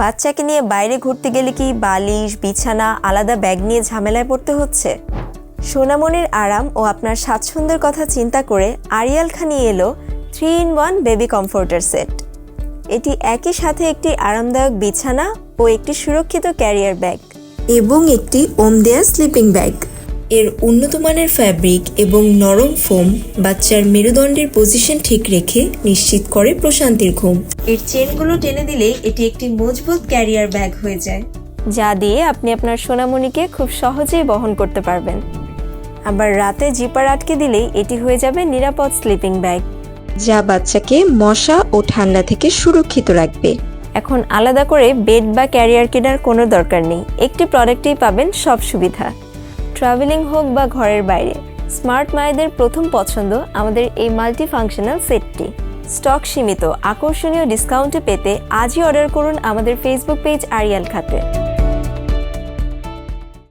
বাচ্চাকে নিয়ে বাইরে ঘুরতে গেলে কি বালিশ, বিছানা, আলাদা ব্যাগ নিয়ে ঝামেলায় পড়তে হচ্ছে? সোনামণির আরাম ও আপনার স্বাচ্ছন্দ্যের কথা চিন্তা করে আরিয়াল খান নিয়ে এলো 3-in-1 বেবি কমফোর্টার সেট। এটি একই সাথে একটি আরামদায়ক বিছানা ও একটি সুরক্ষিত ক্যারিয়ার ব্যাগ এবং একটি ওমদেয়া স্লিপিং ব্যাগ। এর উন্নত মানের ফ্যাব্রিক এবং নরম ফোম বাচ্চার মেরুদণ্ডের পজিশন ঠিক রেখে নিশ্চিত করে প্রশান্তির ঘুম। এর চেনগুলো টেনে দিলেই এটি একটি মজবুত ক্যারিয়ার ব্যাগ হয়ে যায়, যা দিয়ে আপনি আপনার সোনামণিকে খুব সহজেই বহন করতে পারবেন। আবার রাতে জিপার আটকে দিলেই এটি হয়ে যাবে নিরাপদ স্লিপিং ব্যাগ, যা বাচ্চাকে মশা ও ঠান্ডা থেকে সুরক্ষিত রাখবে। এখন আলাদা করে বেড বা ক্যারিয়ার কেনার কোনো দরকার নেই, একটি প্রোডাক্টেই পাবেন সব সুবিধা। ট্রাভেলিং হোক বা ঘরের বাইরে, স্মার্ট মায়েদের প্রথম পছন্দ আমাদের এই মাল্টি ফাংশনাল সেটটি। স্টক সীমিত, আকর্ষণীয় ডিসকাউন্টে পেতে আজই অর্ডার করুন আমাদের ফেসবুক পেজ আরিয়াল খাতে।